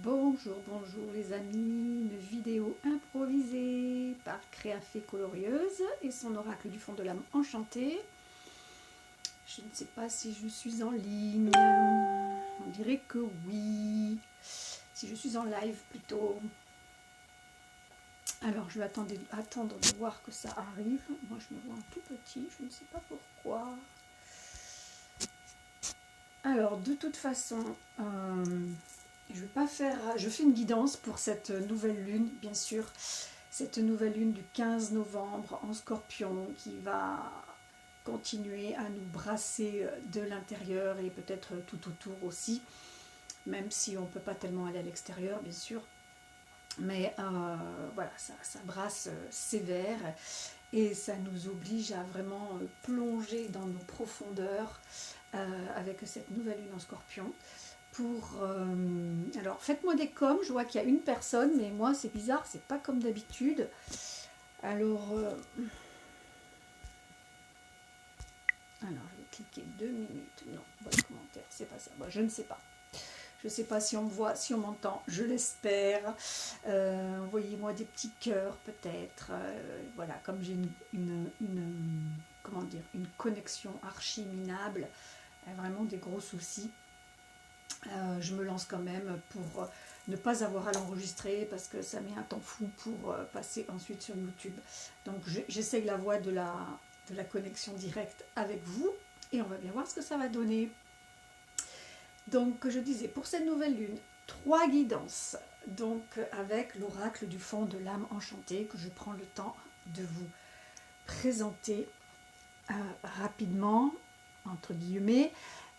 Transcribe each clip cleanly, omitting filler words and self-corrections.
Bonjour, bonjour les amis, une vidéo improvisée par Créafée Colorieuse et son oracle du fond de l'âme enchanté. Je ne sais pas si je suis en ligne, on dirait que oui, si je suis en live plutôt. Alors je vais attendre de voir que ça arrive. Moi je me vois en tout petit, je ne sais pas pourquoi. Alors de toute façon, je fais une guidance pour cette nouvelle lune, bien sûr, cette nouvelle lune du 15 novembre en Scorpion qui va continuer à nous brasser de l'intérieur et peut-être tout autour aussi, même si on ne peut pas tellement aller à l'extérieur, bien sûr. Mais voilà, ça brasse sévère et ça nous oblige à vraiment plonger dans nos profondeurs avec cette nouvelle lune en Scorpion. Alors faites-moi des coms, je vois qu'il y a une personne, mais moi c'est bizarre, c'est pas comme d'habitude. Alors je vais cliquer 2 minutes. Non, voilà le commentaire, c'est pas ça. Bon, je ne sais pas. Je ne sais pas si on me voit, si on m'entend, je l'espère. Envoyez-moi des petits cœurs peut-être. Voilà, comme j'ai comment dire, une connexion archi minable, vraiment des gros soucis. Je me lance quand même pour ne pas avoir à l'enregistrer parce que ça met un temps fou pour passer ensuite sur YouTube. Donc j'essaye la voie de la connexion directe avec vous et on va bien voir ce que ça va donner. Donc je disais, pour cette nouvelle lune, 3 guidances, donc avec l'oracle du fond de l'âme enchantée que je prends le temps de vous présenter rapidement, entre guillemets.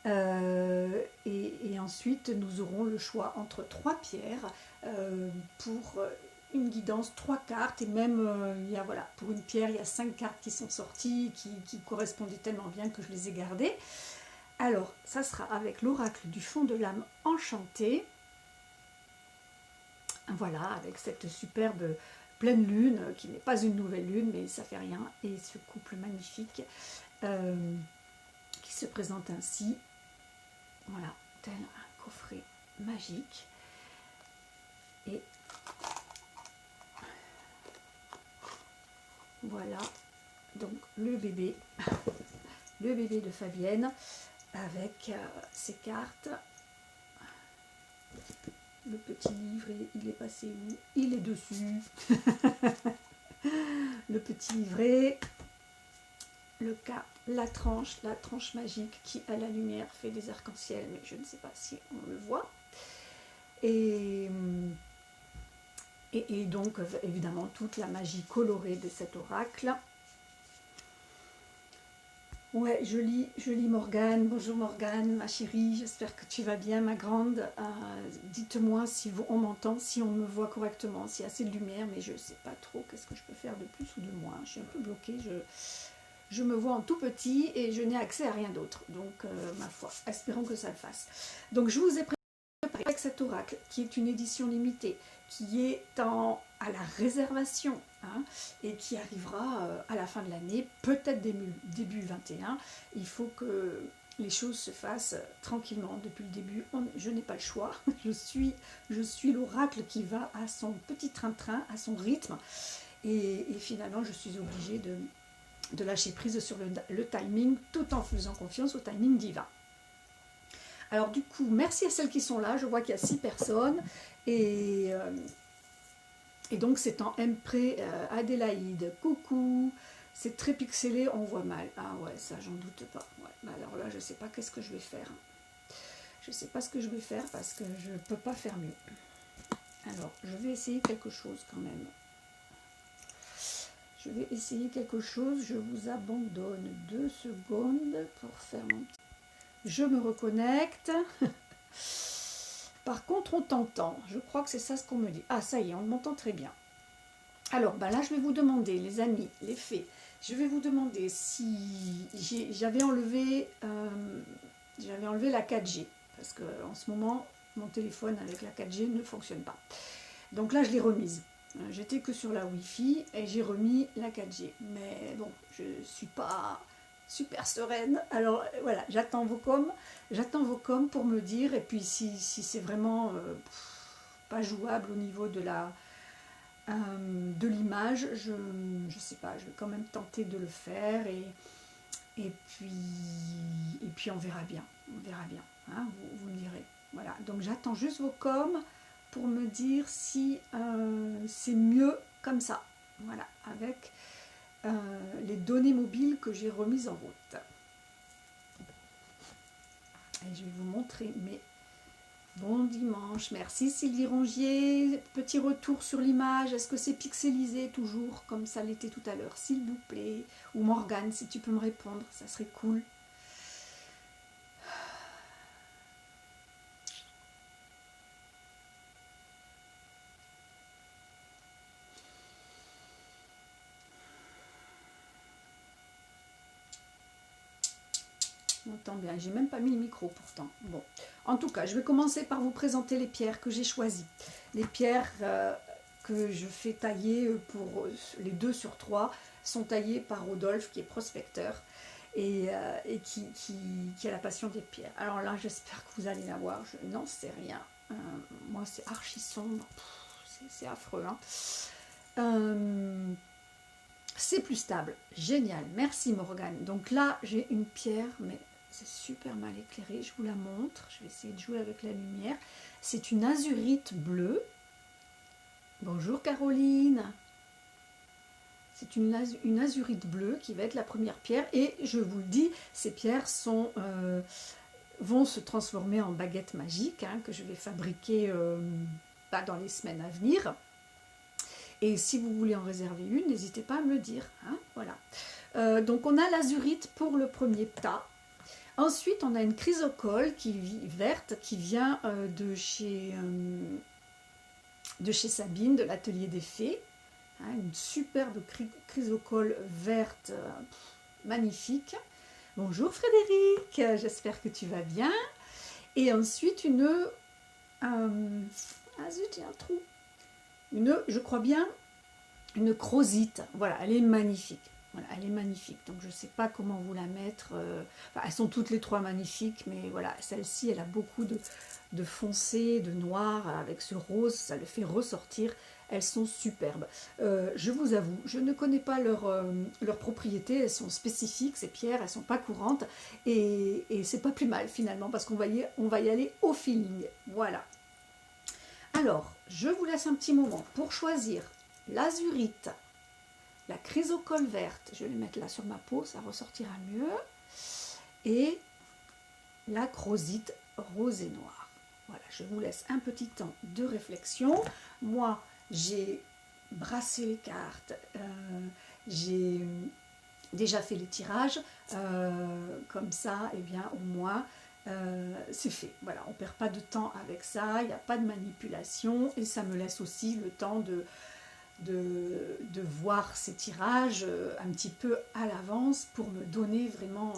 Et ensuite nous aurons le choix entre 3 pierres pour une guidance, 3 cartes, et même voilà, pour une pierre il y a 5 cartes qui sont sorties qui correspondaient tellement bien que je les ai gardées. Alors ça sera avec l'oracle du fond de l'âme enchantée, voilà, avec cette superbe pleine lune qui n'est pas une nouvelle lune mais ça fait rien, et ce couple magnifique qui se présente ainsi. Voilà, tel un coffret magique. Et voilà, donc le bébé de Fabienne avec ses cartes. Le petit livret, il est passé où? Il est dessus. Le petit livret, le cas, la tranche magique qui à la lumière fait des arcs-en-ciel, mais je ne sais pas si on le voit. Et donc évidemment toute la magie colorée de cet oracle. Ouais, je lis Morgane. Bonjour Morgane, ma chérie, j'espère que tu vas bien, ma grande. Dites-moi si on m'entend, si on me voit correctement, s'il y a assez de lumière, mais je ne sais pas trop qu'est-ce que je peux faire de plus ou de moins. Je suis un peu bloquée, je me vois en tout petit et je n'ai accès à rien d'autre. Donc, ma foi, espérons que ça le fasse. Donc, je vous ai préparé avec cet oracle, qui est une édition limitée, qui est à la réservation, hein, et qui arrivera à la fin de l'année, peut-être début 21. Il faut que les choses se fassent tranquillement depuis le début. Je n'ai pas le choix. Je suis l'oracle qui va à son petit train-train, à son rythme. Et finalement, je suis obligée de lâcher prise sur le timing, tout en faisant confiance au timing divin. Alors du coup, merci à celles qui sont là. Je vois qu'il y a 6 personnes. Et donc c'est en M-Pré Adélaïde. Coucou. C'est très pixelé, on voit mal. Ah ouais, ça j'en doute pas. Ouais. Alors là, je ne sais pas qu'est-ce que je vais faire. Je ne sais pas ce que je vais faire parce que je ne peux pas faire mieux. Alors, je vais essayer quelque chose quand même. Je vais essayer quelque chose. Je vous abandonne 2 secondes pour faire mon... Je me reconnecte. Par contre, on t'entend. Je crois que c'est ça ce qu'on me dit. Ah, ça y est, on m'entend très bien. Alors, ben là, je vais vous demander, les amis, les fées, je vais vous demander si j'avais enlevé la 4G. Parce qu'en ce moment, mon téléphone avec la 4G ne fonctionne pas. Donc là, je l'ai remise. J'étais que sur la Wi-Fi et j'ai remis la 4G. Mais bon, je ne suis pas super sereine. Alors voilà, j'attends vos coms pour me dire. Et puis si c'est vraiment pas jouable au niveau de l'image, je sais pas, je vais quand même tenter de le faire et puis on verra bien, hein, vous me direz. Voilà, donc j'attends juste vos coms pour me dire si c'est mieux comme ça, voilà, avec les données mobiles que j'ai remises en route. Et je vais vous montrer mes bon dimanche. Merci Sylvie Rongier. Petit retour sur l'image. Est-ce que c'est pixelisé toujours comme ça l'était tout à l'heure, s'il vous plaît? Ou Morgane, si tu peux me répondre, ça serait cool. On entend bien, j'ai même pas mis le micro pourtant. Bon, en tout cas, je vais commencer par vous présenter les pierres que j'ai choisies. Les pierres que je fais tailler pour les 2 sur 3 sont taillées par Rodolphe qui est prospecteur et qui a la passion des pierres. Alors là, j'espère que vous allez la voir, je n'en sais rien. Moi, c'est archi sombre, c'est affreux. Hein. C'est plus stable, génial, merci Morgane. Donc là, j'ai une pierre, mais c'est super mal éclairé, je vous la montre, je vais essayer de jouer avec la lumière. C'est une azurite bleue. Bonjour Caroline. C'est une azurite bleue qui va être la première pierre et je vous le dis, ces pierres vont se transformer en baguettes magiques hein, que je vais fabriquer dans les semaines à venir. Et si vous voulez en réserver une, n'hésitez pas à me le dire. Hein, voilà. Donc on a l'azurite pour le premier tas. Ensuite, on a une chrysocole verte qui vient de chez Sabine, de l'Atelier des Fées. Hein, une superbe chrysocole verte, magnifique. Bonjour Frédéric, j'espère que tu vas bien. Et ensuite, ah zut, j'ai un trou. Je crois bien, une crozite. Voilà, elle est magnifique. Voilà, elle est magnifique. Donc, je ne sais pas comment vous la mettre. Elles sont toutes les 3 magnifiques, mais voilà, celle-ci, elle a beaucoup de foncé, de noir, avec ce rose, ça le fait ressortir. Elles sont superbes. Je vous avoue, je ne connais pas leurs propriétés, elles sont spécifiques, ces pierres, elles ne sont pas courantes, et c'est pas plus mal finalement, parce qu'on va y aller au feeling. Voilà. Alors, je vous laisse un petit moment pour choisir l'azurite, la chrysocole verte, je vais le mettre là sur ma peau, ça ressortira mieux, et la crozite rose et noire. Voilà, je vous laisse un petit temps de réflexion. Moi, j'ai brassé les cartes, j'ai déjà fait les tirages, comme ça, et bien au moins, c'est fait. Voilà, on ne perd pas de temps avec ça, il n'y a pas de manipulation, et ça me laisse aussi le temps de voir ces tirages un petit peu à l'avance pour me donner vraiment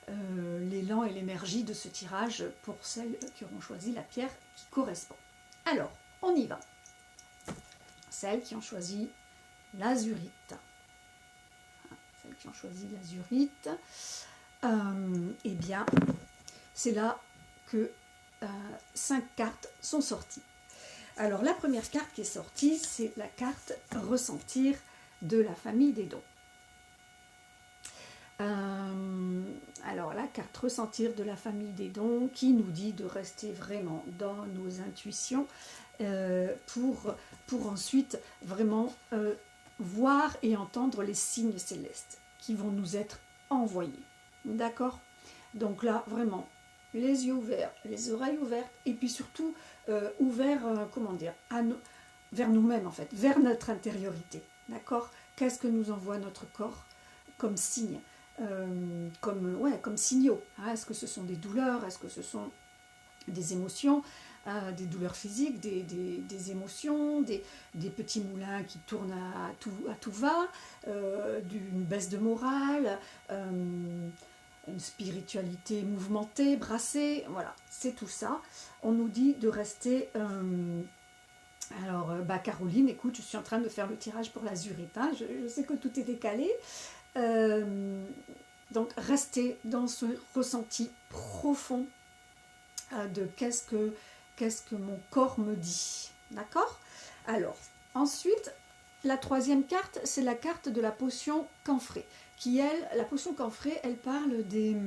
l'élan et l'énergie de ce tirage pour celles qui auront choisi la pierre qui correspond. Alors, on y va. Celles qui ont choisi l'azurite. Celles qui ont choisi l'azurite, eh bien, c'est là que 5 cartes sont sorties. Alors, la première carte qui est sortie, c'est la carte Ressentir de la famille des dons. Alors, la carte Ressentir de la famille des dons qui nous dit de rester vraiment dans nos intuitions pour ensuite vraiment voir et entendre les signes célestes qui vont nous être envoyés. D'accord? Donc là, vraiment, les yeux ouverts, les oreilles ouvertes, et puis surtout ouverts, comment dire, vers nous-mêmes en fait, vers notre intériorité. D'accord? Qu'est-ce que nous envoie notre corps comme signe, comme signaux, hein? Est-ce que ce sont des douleurs? Est-ce que ce sont des émotions, des douleurs physiques, des émotions, des petits moulins qui tournent à tout va, d'une baisse de morale, une spiritualité mouvementée, brassée, voilà, c'est tout ça. On nous dit de rester... Alors, Caroline, écoute, je suis en train de faire le tirage pour l'azurite, hein, je sais que tout est décalé. Donc, rester dans ce ressenti profond de qu'est-ce que mon corps me dit. D'accord? Alors, ensuite, la troisième carte, c'est la carte de la potion camphrée, qui, elle, la potion camphrée, elle parle des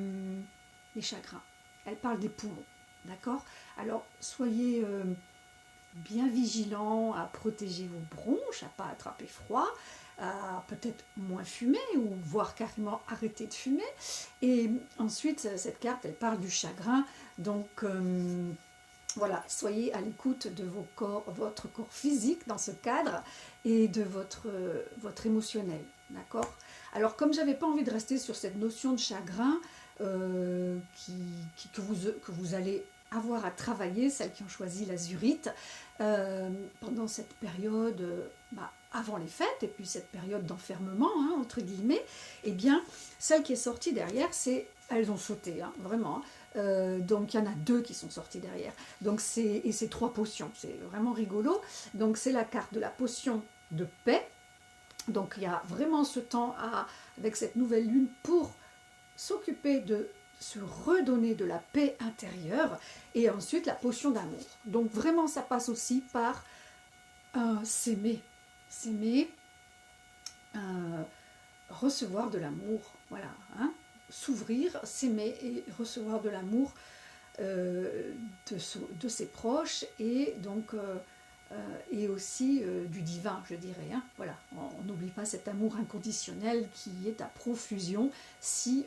chagrins, elle parle des poumons, d'accord? Alors, soyez bien vigilants à protéger vos bronches, à ne pas attraper froid, à peut-être moins fumer, ou voire carrément arrêter de fumer. Et ensuite, cette carte, elle parle du chagrin, donc... voilà, soyez à l'écoute de votre corps physique dans ce cadre et de votre émotionnel, d'accord? Alors, comme j'avais pas envie de rester sur cette notion de chagrin que vous allez avoir à travailler, celles qui ont choisi l'azurite, pendant cette période avant les fêtes et puis cette période d'enfermement, hein, entre guillemets, eh bien, celle qui est sortie derrière, c'est, elles ont sauté, hein, vraiment, donc il y en a 2 qui sont sortis derrière, donc et c'est 3 potions, c'est vraiment rigolo. Donc c'est la carte de la potion de paix, donc il y a vraiment ce temps avec cette nouvelle lune pour s'occuper de se redonner de la paix intérieure, et ensuite la potion d'amour. Donc vraiment ça passe aussi par s'aimer, recevoir de l'amour, voilà, hein, s'ouvrir, s'aimer et recevoir de l'amour de ses proches, et donc et aussi du divin, je dirais, hein, voilà, on n'oublie pas cet amour inconditionnel qui est à profusion si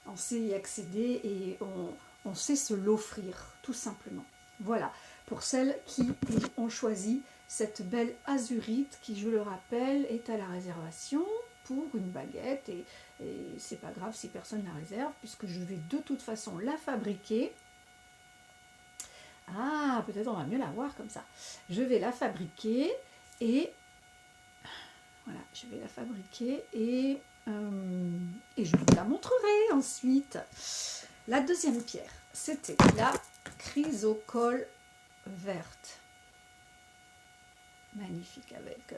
on sait y accéder et on sait se l'offrir, tout simplement. Voilà, pour celles qui ont choisi cette belle azurite qui, je le rappelle, est à la réservation pour une baguette, et c'est pas grave si personne ne la réserve, puisque je vais de toute façon la fabriquer. Ah, peut-être on va mieux la voir comme ça. Je vais la fabriquer et voilà, je vais la fabriquer et je vous la montrerai ensuite. La deuxième pierre, c'était la chrysocole verte. Magnifique, avec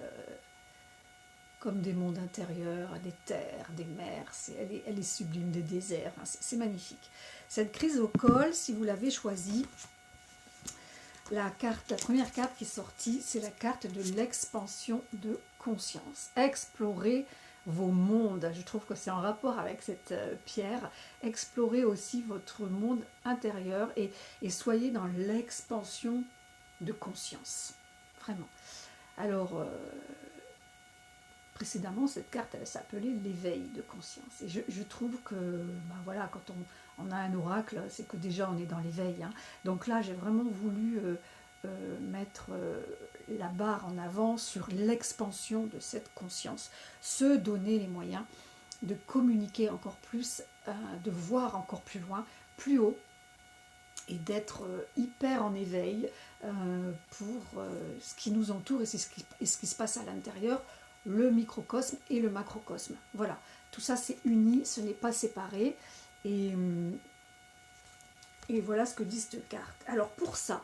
comme des mondes intérieurs, des terres, des mers, elle est sublime, des déserts, enfin, c'est magnifique. Cette chrysocole, si vous l'avez choisie, la première carte qui est sortie, c'est la carte de l'expansion de conscience. Explorez vos mondes, je trouve que c'est en rapport avec cette pierre. Explorez aussi votre monde intérieur et soyez dans l'expansion de conscience, vraiment. Alors, précédemment, cette carte, elle s'appelait l'éveil de conscience. Et je trouve que, voilà, quand on a un oracle, c'est que déjà on est dans l'éveil, hein. Donc là, j'ai vraiment voulu mettre la barre en avant sur l'expansion de cette conscience, se donner les moyens de communiquer encore plus, de voir encore plus loin, plus haut, et d'être hyper en éveil pour ce qui nous entoure et ce qui se passe à l'intérieur, le microcosme et le macrocosme. Voilà, tout ça c'est uni, ce n'est pas séparé, et voilà ce que dit cette carte. Alors pour ça,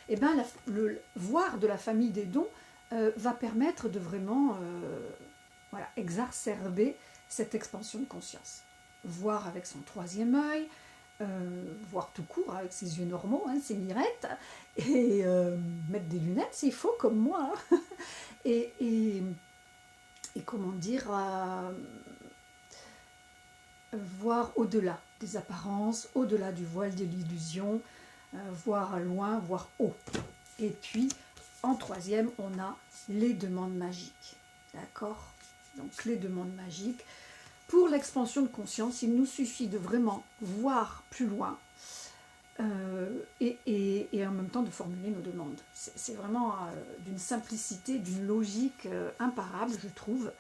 eh ben, le voir de la famille des dons va permettre de vraiment voilà, exacerber cette expansion de conscience. Voir avec son troisième œil, voir tout court avec ses yeux normaux, hein, ses mirettes, et mettre des lunettes s'il faut, comme moi, hein. et comment dire, voir au-delà des apparences, au-delà du voile de l'illusion, voir loin, voir haut. Et puis, en troisième, on a les demandes magiques. D'accord? Donc, les demandes magiques. Pour l'expansion de conscience, il nous suffit de vraiment voir plus loin et en même temps de formuler nos demandes. C'est vraiment d'une simplicité, d'une logique imparable, je trouve.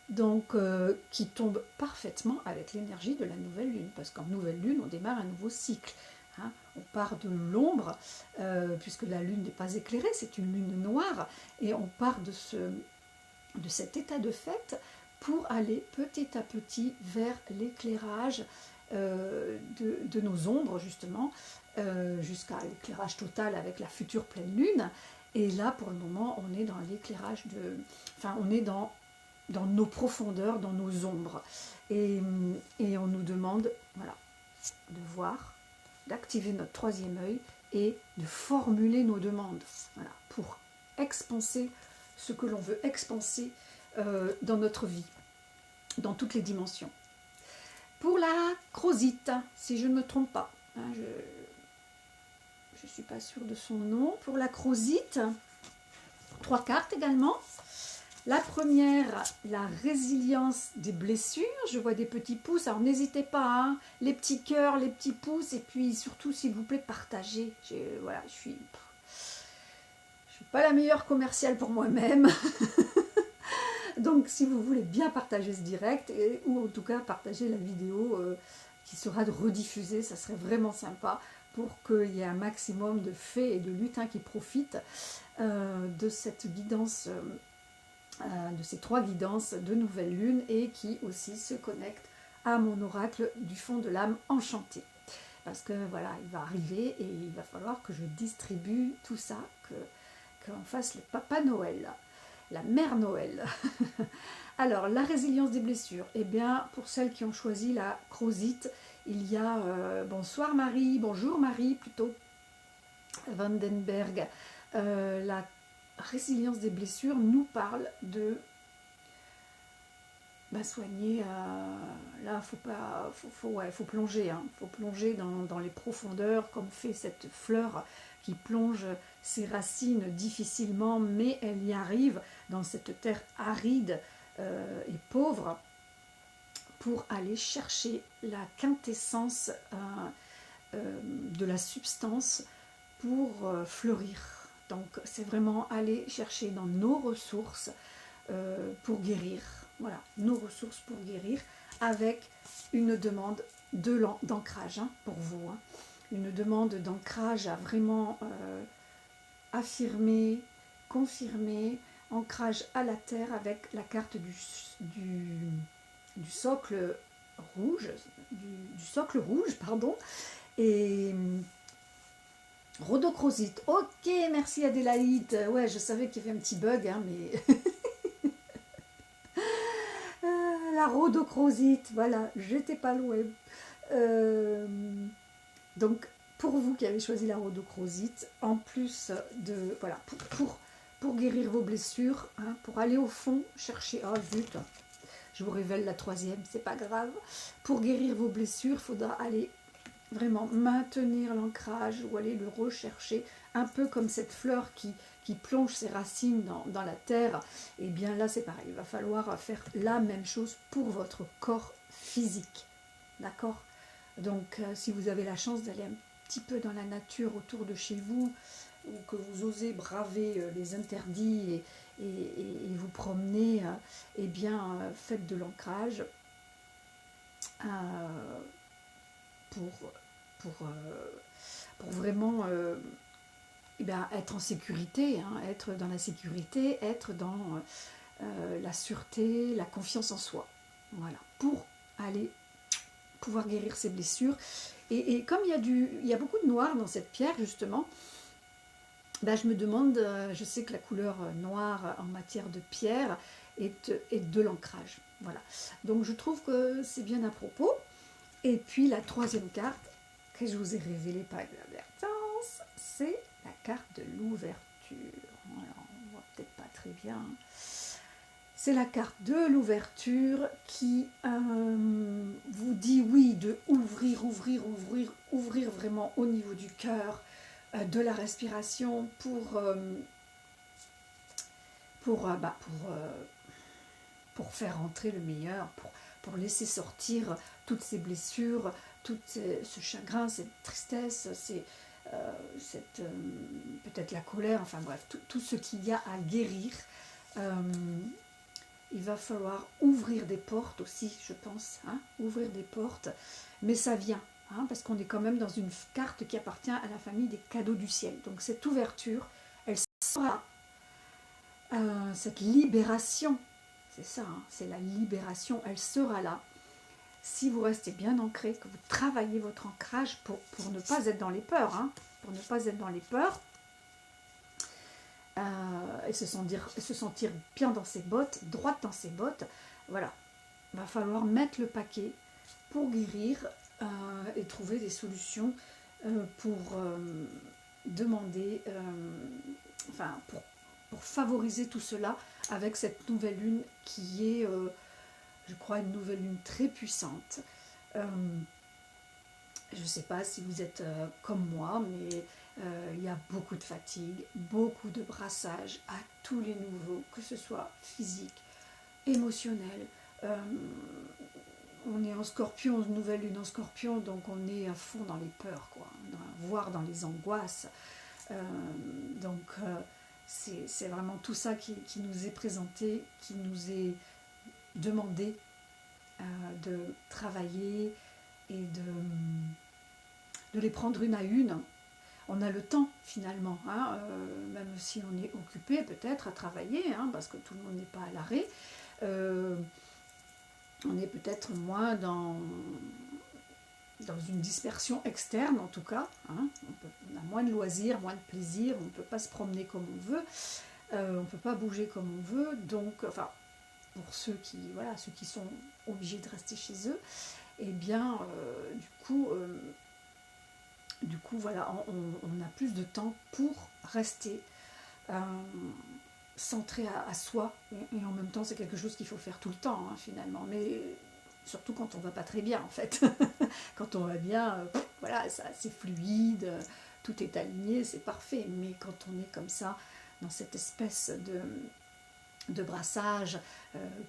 Donc, qui tombe parfaitement avec l'énergie de la nouvelle lune. Parce qu'en nouvelle lune, on démarre un nouveau cycle. Hein, on part de l'ombre, puisque la lune n'est pas éclairée, c'est une lune noire, et on part de cet état de fait pour aller petit à petit vers l'éclairage de nos ombres, justement, jusqu'à l'éclairage total avec la future pleine lune. Et là, pour le moment, on est dans l'éclairage on est dans nos profondeurs, dans nos ombres. Et on nous demande, voilà, de voir, d'activer notre troisième œil et de formuler nos demandes, voilà, pour expanser ce que l'on veut expanser dans notre vie, dans toutes les dimensions. Pour la crozite, si je ne me trompe pas, hein, je ne suis pas sûre de son nom. Pour la crozite, 3 cartes également. La première, la résilience des blessures. Je vois des petits pouces, alors n'hésitez pas, hein, les petits cœurs, les petits pouces, et puis surtout, s'il vous plaît, partagez. Voilà, je suis pas la meilleure commerciale pour moi-même. Donc, si vous voulez bien partager ce direct, ou en tout cas partager la vidéo qui sera rediffusée, ça serait vraiment sympa pour qu'il y ait un maximum de fées et de lutins qui profitent de cette guidance, de ces 3 guidances de nouvelle lune, et qui aussi se connectent à mon oracle du fond de l'âme enchantée. Parce que voilà, il va arriver et il va falloir que je distribue tout ça, qu'on fasse le Papa Noël, la Mère Noël. Alors, la résilience des blessures, eh bien, pour celles qui ont choisi la crozite, il y a, bonsoir Marie, bonjour Marie plutôt, Vandenberg, la résilience des blessures nous parle de soigner, là faut plonger, hein, faut plonger dans les profondeurs, comme fait cette fleur qui plonge ses racines difficilement, mais elle y arrive dans cette terre aride et pauvre, pour aller chercher la quintessence de la substance pour fleurir. Donc c'est vraiment aller chercher dans nos ressources pour guérir. Voilà, nos ressources pour guérir, avec une demande d'ancrage, hein, pour vous. Hein. Une demande d'ancrage à vraiment affirmer, confirmer, ancrage à la terre, avec la carte du socle rouge, du socle rouge, pardon, et rhodochrosite. Ok, merci Adélaïde. Ouais, je savais qu'il y avait un petit bug, hein, mais la rhodochrosite, voilà, j'étais pas loin. Donc, pour vous qui avez choisi la rhodochrosite, en plus de, voilà, pour guérir vos blessures, hein, pour aller au fond, chercher, oh zut, je vous révèle la 3e, c'est pas grave. Pour guérir vos blessures, il faudra aller vraiment maintenir l'ancrage ou aller le rechercher, un peu comme cette fleur qui plonge ses racines dans la terre. Et bien là, c'est pareil, il va falloir faire la même chose pour votre corps physique. D'accord ? Donc, si vous avez la chance d'aller un petit peu dans la nature autour de chez vous, ou que vous osez braver les interdits et vous promener, eh bien, faites de l'ancrage pour vraiment eh bien, être en sécurité, hein, être dans la sécurité, être dans la sûreté, la confiance en soi. Voilà, pour aller pouvoir guérir ses blessures. Et comme il y a beaucoup de noir dans cette pierre, justement, ben je me demande, je sais que la couleur noire en matière de pierre est de l'ancrage. Voilà. Donc je trouve que c'est bien à propos. Et puis la 3e carte que je vous ai révélée par inadvertance, c'est la carte de l'ouverture. Voilà, on voit peut-être pas très bien. C'est la carte de l'ouverture qui vous dit oui, de ouvrir vraiment au niveau du cœur, de la respiration pour faire entrer le meilleur, pour laisser sortir toutes ces blessures, tout ce chagrin, cette tristesse, peut-être la colère, enfin bref, tout ce qu'il y a à guérir. Il va falloir ouvrir des portes aussi, je pense, hein, ouvrir des portes, mais ça vient, hein, parce qu'on est quand même dans une carte qui appartient à la famille des cadeaux du ciel. Donc cette ouverture, elle sera cette libération, c'est ça, hein, c'est la libération, elle sera là. Si vous restez bien ancré, que vous travaillez votre ancrage pour ne pas être dans les peurs, hein, pour ne pas être dans les peurs, et se sentir bien dans ses bottes, droite dans ses bottes, voilà, il va falloir mettre le paquet pour guérir et trouver des solutions pour demander, enfin pour favoriser tout cela avec cette nouvelle lune qui est, je crois, une nouvelle lune très puissante. Je ne sais pas si vous êtes comme moi, mais il y a beaucoup de fatigue, beaucoup de brassage à tous les niveaux, que ce soit physique, émotionnel. On est en scorpion, nouvelle lune en scorpion, donc on est à fond dans les peurs, quoi, voire dans les angoisses. C'est vraiment tout ça qui nous est présenté, qui nous est demandé de travailler et de les prendre une à une. On a le temps finalement, hein, même si on est occupé peut-être à travailler, hein, parce que tout le monde n'est pas à l'arrêt, on est peut-être moins dans une dispersion externe en tout cas, hein. On a moins de loisirs, moins de plaisir, on ne peut pas se promener comme on veut, on ne peut pas bouger comme on veut, donc enfin pour ceux qui sont obligés de rester chez eux, et bien du coup voilà, on a plus de temps pour rester centré à soi, et en même temps c'est quelque chose qu'il faut faire tout le temps, hein, finalement, mais surtout quand on va pas très bien en fait. Quand on va bien, voilà, c'est fluide, tout est aligné, c'est parfait, mais quand on est comme ça dans cette espèce de brassage,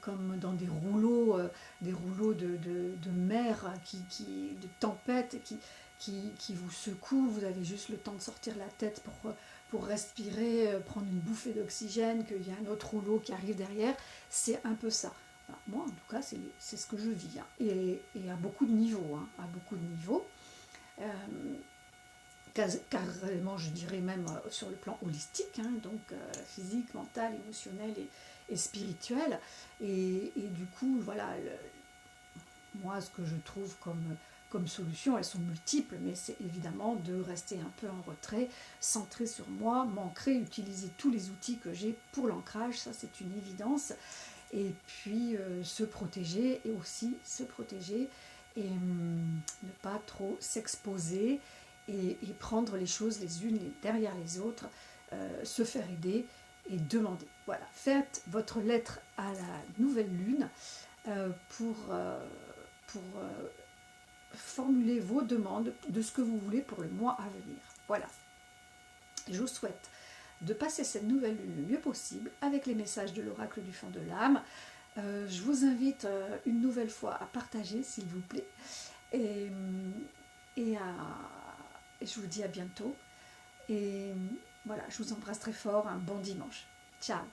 comme dans des rouleaux de mer, de tempête, qui vous secouent, vous avez juste le temps de sortir la tête pour respirer, prendre une bouffée d'oxygène, qu'il y a un autre rouleau qui arrive derrière, c'est un peu ça. Enfin, moi en tout cas c'est ce que je vis, hein. Et à beaucoup de niveaux, hein, à beaucoup de niveaux. Carrément je dirais même sur le plan holistique, hein, donc physique, mental, émotionnel et spirituel, et du coup voilà, moi ce que je trouve comme solution, elles sont multiples, mais c'est évidemment de rester un peu en retrait, centré sur moi, m'ancrer, utiliser tous les outils que j'ai pour l'ancrage, ça c'est une évidence, et puis se protéger, et aussi se protéger, et ne pas trop s'exposer, et prendre les choses les unes derrière les autres, se faire aider et demander. Voilà, faites votre lettre à la nouvelle lune pour formuler vos demandes de ce que vous voulez pour le mois à venir. Voilà. Je vous souhaite de passer cette nouvelle lune le mieux possible avec les messages de l'oracle du fond de l'âme. Je vous invite une nouvelle fois à partager, s'il vous plaît. Et je vous dis à bientôt. Et voilà, je vous embrasse très fort. Un bon dimanche. Ciao.